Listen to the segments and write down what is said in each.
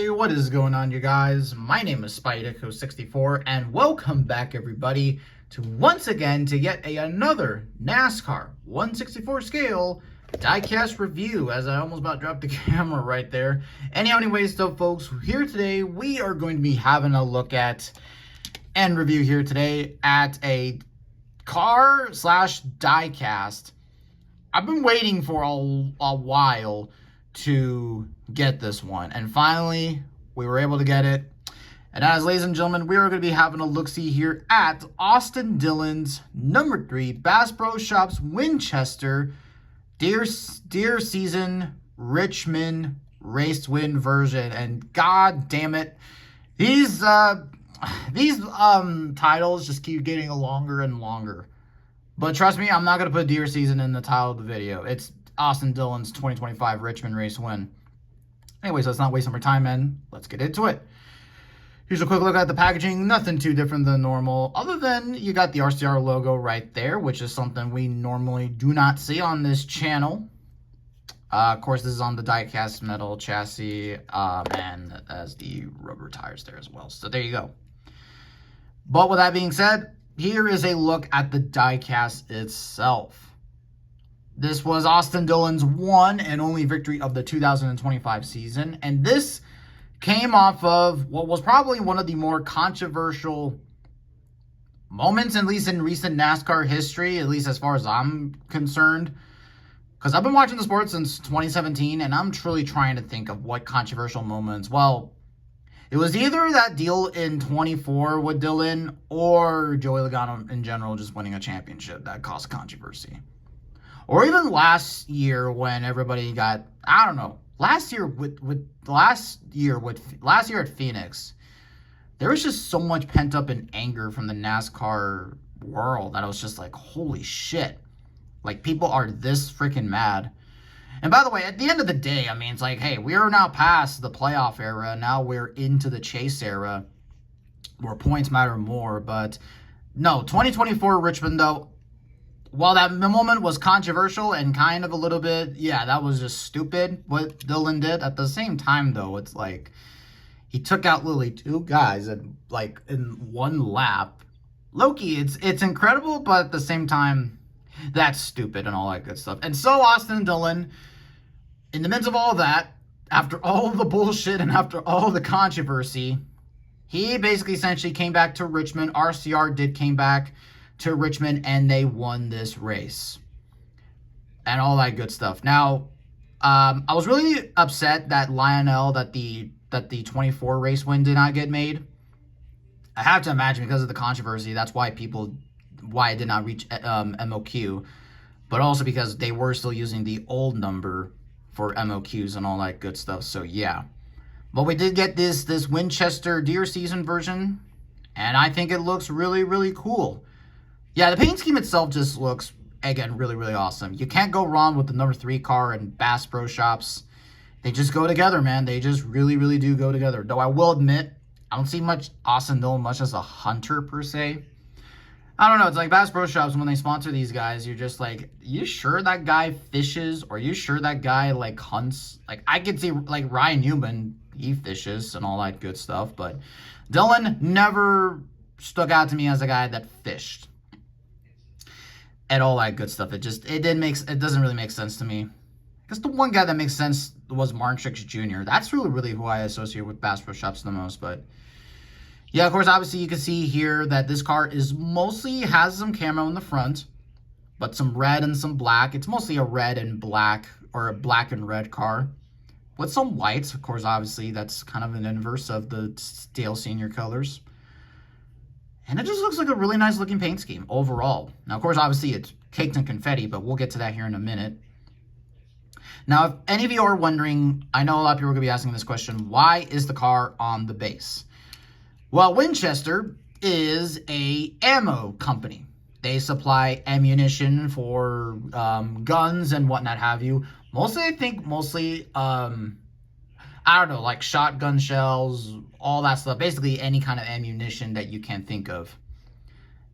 Hey, what is going on, you guys? My name is Spydeco64, and welcome back, everybody, to once again to yet another NASCAR 1/64 scale diecast review. As I almost about dropped the camera right there. Anyways, though, folks, here today we are going to be having a look at and review here today at a car slash diecast. I've been waiting for a while to get this one, and finally we were able to get it. And as, ladies and gentlemen, we are going to be having a look-see here at Austin Dillon's number 3 Bass Pro Shops Winchester Deer Season Richmond race win version. And god damn it, these titles just keep getting longer and longer. But trust me, I'm not going to put Deer Season in the title of the video. It's Austin Dillon's 2025 Richmond race win. Anyways, let's not waste more time, and let's get into it. Here's a quick look at the packaging. Nothing too different than normal, other than you got the RCR logo right there, which is something we normally do not see on this channel. Of course, this is on the diecast metal chassis, and as the rubber tires there as well. So there you go. But with that being said, here is a look at the diecast itself. This was Austin Dillon's one and only victory of the 2025 season, and this came off of what was probably one of the more controversial moments, at least in recent NASCAR history, at least as far as I'm concerned. Because I've been watching the sport since 2017, and I'm truly trying to think of what controversial moments. Well, it was either that deal in 24 with Dillon or Joey Logano in general just winning a championship that caused controversy. Or even last year when everybody got, I don't know, last year at Phoenix, there was just so much pent up in anger from the NASCAR world that I was just like, holy shit. Like, people are this freaking mad. And by the way, at the end of the day, I mean, it's like, hey, we are now past the playoff era. Now we're into the chase era where points matter more. But no, 2024 Richmond, though, while that moment was controversial and kind of a little bit, yeah, that was just stupid what Dillon did. At the same time, though, it's like he took out literally 2 guys in one lap. Loki, it's incredible, but at the same time, that's stupid and all that good stuff. And so Austin Dillon, in the midst of all that, after all the bullshit and after all the controversy, he basically essentially came back to Richmond. RCR came back to Richmond, and they won this race and all that good stuff. Now, I was really upset that the 24 race win did not get made. I have to imagine because of the controversy, that's why it did not reach MOQ, but also because they were still using the old number for MOQs and all that good stuff. So yeah, but we did get this Winchester Deer Season version, and I think it looks really, really cool. Yeah, the paint scheme itself just looks, again, really, really awesome. You can't go wrong with the number 3 car and Bass Pro Shops. They just go together, man. They just really, really do go together. Though I will admit, I don't see Austin Dillon much as a hunter, per se. I don't know. It's like Bass Pro Shops, when they sponsor these guys, you're just like, you sure that guy fishes? Or you sure that guy, like, hunts? Like, I could see, like, Ryan Newman, he fishes and all that good stuff. But Dillon never stuck out to me as a guy that fished and all that good stuff. It doesn't really make sense to me. Because the one guy that makes sense was Martin Truex Jr. That's really, really who I associate with Bass Pro Shops the most. But yeah, of course, obviously you can see here that this car is mostly has some camo in the front, but some red and some black. It's mostly a red and black, or a black and red car with some whites. Of course, obviously that's kind of an inverse of the Dale Senior colors. And it just looks like a really nice looking paint scheme overall. Now, of course, obviously it's caked in confetti, but we'll get to that here in a minute. Now, if any of you are wondering, I know a lot of people are going to be asking this question, why is the car on the base? Well, Winchester is a ammo company. They supply ammunition for guns and whatnot have you. Mostly, I don't know, like shotgun shells, all that stuff. Basically, any kind of ammunition that you can think of.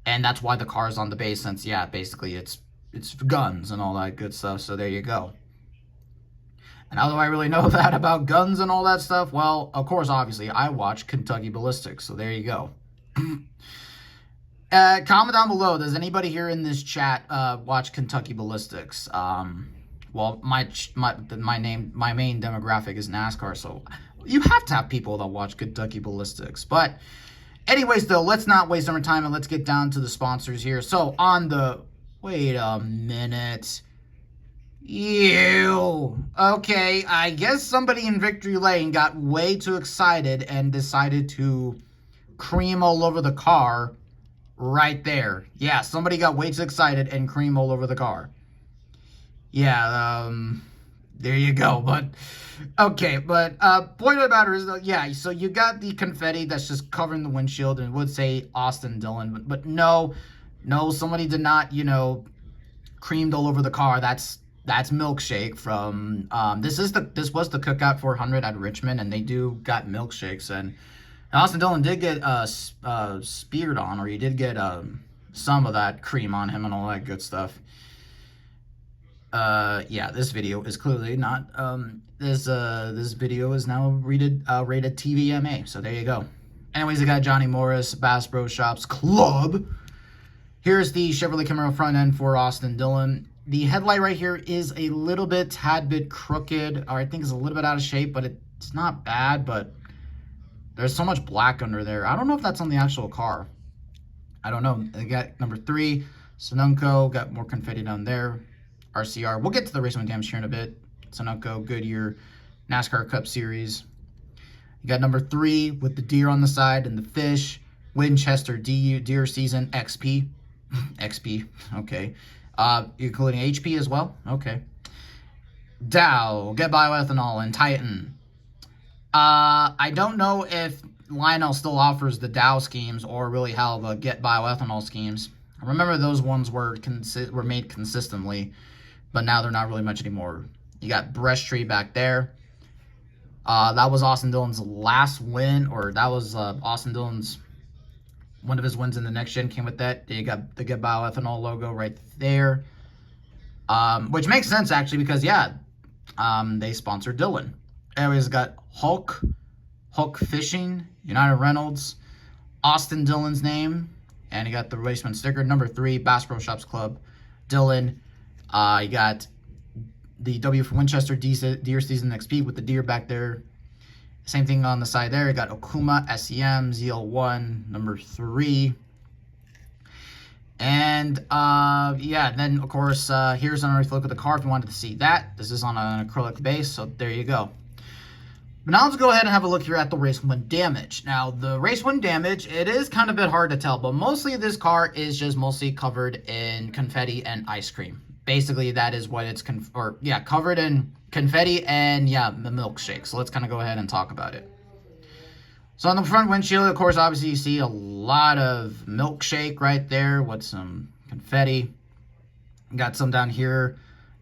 And that's why the car's on the base, since, yeah, basically it's guns and all that good stuff. So there you go. And how do I really know that about guns and all that stuff? Well, of course, obviously, I watch Kentucky Ballistics, so there you go. Comment down below, does anybody here in this chat watch Kentucky Ballistics? Well, my main demographic is NASCAR, so you have to have people that watch Kentucky Ballistics. But anyways, though, let's not waste our time and let's get down to the sponsors here. So on the... Wait a minute. Ew. Okay, I guess somebody in Victory Lane got way too excited and decided to cream all over the car right there. Yeah, somebody got way too excited and cream all over the car. Yeah, there you go. But, okay, but point of the matter is, yeah, so you got the confetti that's just covering the windshield, and it would say Austin Dillon, but no, somebody did not, you know, creamed all over the car. That's milkshake from, this was the Cookout 400 at Richmond, and they got milkshakes, and Austin Dillon did get speared on, or he did get some of that cream on him and all that good stuff. Yeah, this video is clearly not, this video is now rated TVMA, so there you go. Anyways, I got Johnny Morris, Bass Pro Shops Club. Here's the Chevrolet Camaro front end for Austin Dillon. The headlight right here is a tad bit crooked, or I think it's a little bit out of shape, but it's not bad, but there's so much black under there. I don't know if that's on the actual car. I don't know. I got number 3, Sunoco, got more confetti down there. RCR. We'll get to the Richmond damage here in a bit. Sunoco, Goodyear, NASCAR Cup Series. You got number 3 with the deer on the side and the fish. Winchester Deer Season XP. XP, okay. Including HP as well? Okay. Dow, Get Bioethanol, and Titan. I don't know if Lionel still offers the Dow schemes or really how the Get Bioethanol schemes. I remember those ones were made consistently, but now they're not really much anymore. You got Breast Tree back there. That was Austin Dillon's last win, or that was Austin Dillon's one of his wins in the next gen came with that. You got the Get Bioethanol logo right there, which makes sense actually because yeah, they sponsored Dillon. Anyways, got Hulk Fishing, United Reynolds, Austin Dillon's name, and you got the Richmond sticker. Number 3, Bass Pro Shops Club, Dillon. You got the W for Winchester Deer Season XP with the deer back there. Same thing on the side there. You got Okuma, SEM, ZL1, number 3. And, yeah, then, of course, here's another look at the car if you wanted to see that. This is on an acrylic base, so there you go. But now let's go ahead and have a look here at the race win damage. Now, the race win damage, it is kind of a bit hard to tell, but mostly this car is just mostly covered in confetti and ice cream. Basically, that is what it's, covered in confetti and, yeah, the milkshake. So let's kind of go ahead and talk about it. So on the front windshield, of course, obviously you see a lot of milkshake right there with some confetti. Got some down here.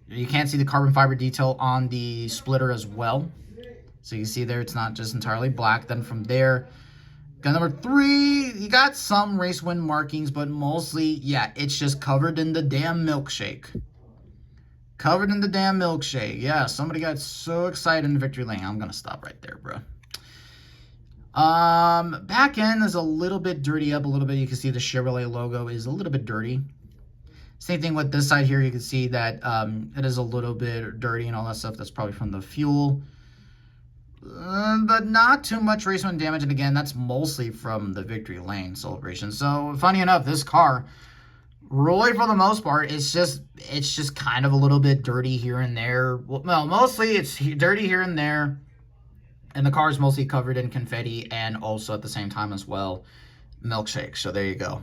You can't see the carbon fiber detail on the splitter as well. So you can see there it's not just entirely black. Then from there, got number 3. You got some race win markings, but mostly, yeah, it's just covered in the damn milkshake. Covered in the damn milkshake. Yeah, somebody got so excited in Victory Lane. I'm going to stop right there, bro. Back end is a little bit dirty up a little bit. You can see the Chevrolet logo is a little bit dirty. Same thing with this side here. You can see that it is a little bit dirty and all that stuff. That's probably from the fuel. But not too much race win damage. And again, that's mostly from the Victory Lane celebration. So funny enough, this car, really for the most part, it's just kind of a little bit dirty here and there. Well, mostly it's dirty here and there. And the car is mostly covered in confetti and also at the same time as well, milkshake. So there you go.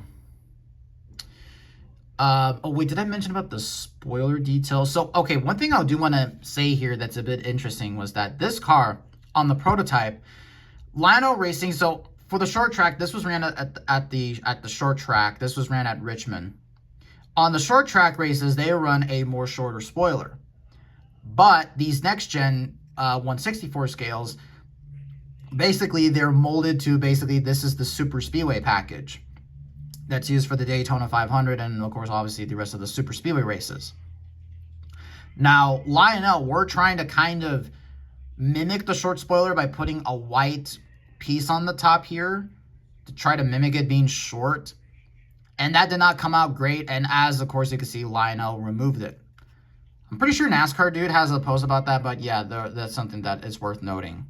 Oh, wait, did I mention about the spoiler detail? So, okay, one thing I do want to say here that's a bit interesting was that this car, on the prototype, Lionel Racing, so for the short track, this was ran at the short track. This was ran at Richmond. On the short track races, they run a more shorter spoiler. But these next gen 164 scales, basically they're molded to this is the super speedway package that's used for the Daytona 500 and of course obviously the rest of the super speedway races. Now Lionel, we're trying to kind of mimic the short spoiler by putting a white piece on the top here to try to mimic it being short. And that did not come out great. And as, of course, you can see, Lionel removed it. I'm pretty sure NASCAR Dude has a post about that, but yeah, that's something that is worth noting.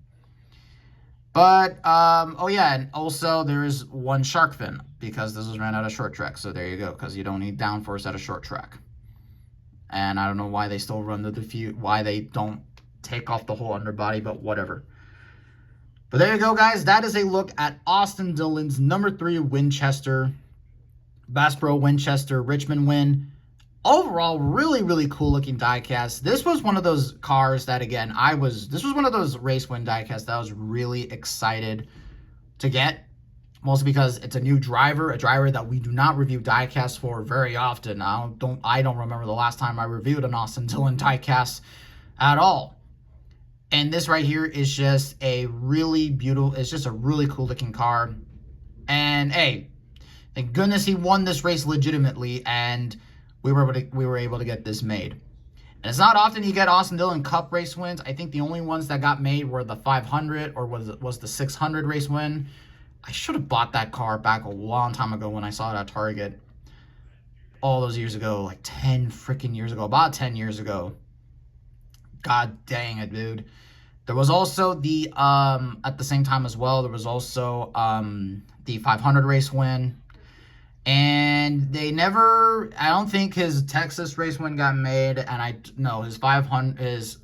But, oh yeah, and also there's one shark fin, because this was ran out of short track. So there you go, because you don't need downforce at a short track. And I don't know why they still run the diffuse, why they don't take off the whole underbody, but whatever. But there you go, guys. That is a look at Austin Dillon's number 3 Winchester, Bass Pro Winchester Richmond win. Overall, really, really cool looking diecast. This was one of those cars that, again, this was one of those race win diecasts that I was really excited to get. Mostly because it's a new driver, a driver that we do not review diecasts for very often. I don't remember the last time I reviewed an Austin Dillon diecast at all. And this right here is just a really beautiful, it's just a really cool looking car. And hey, thank goodness he won this race legitimately, and we were able to get this made. And it's not often you get Austin Dillon Cup race wins. I think the only ones that got made were the 500 or was the 600 race win. I should have bought that car back a long time ago when I saw it at Target. All those years ago, like 10 freaking years ago, about 10 years ago. God dang it, dude. There was also the, at the same time as well, there was also the 500 race win. And they never, I don't think his Texas race win got made. And his 500, his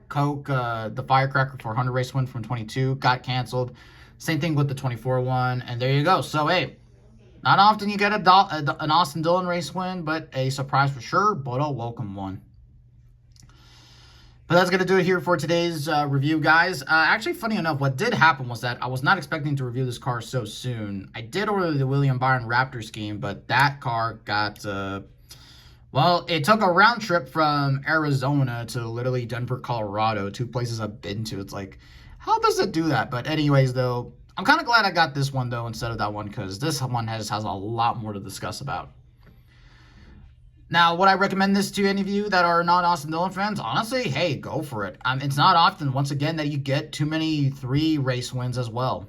Coke, the Firecracker 400 race win from 22 got canceled. Same thing with the 24 one. And there you go. So, hey, not often you get an Austin Dillon race win, but a surprise for sure, but a welcome one. But that's going to do it here for today's review, guys. Actually, funny enough, what did happen was that I was not expecting to review this car so soon. I did order the William Byron Raptor scheme, but that car got, well, it took a round trip from Arizona to literally Denver, Colorado, 2 places I've been to. It's like, how does it do that? But anyways, though, I'm kind of glad I got this one, though, instead of that one, because this one has a lot more to discuss about. Now, would I recommend this to any of you that are not Austin Dillon fans? Honestly, hey, go for it. It's not often, once again, that you get too many 3 race wins as well.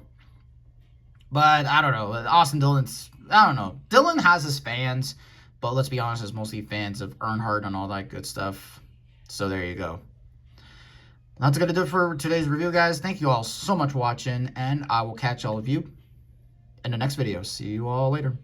But, I don't know. Austin Dillon's, I don't know. Dillon has his fans, but let's be honest, it's mostly fans of Earnhardt and all that good stuff. So, there you go. That's going to do it for today's review, guys. Thank you all so much for watching, and I will catch all of you in the next video. See you all later.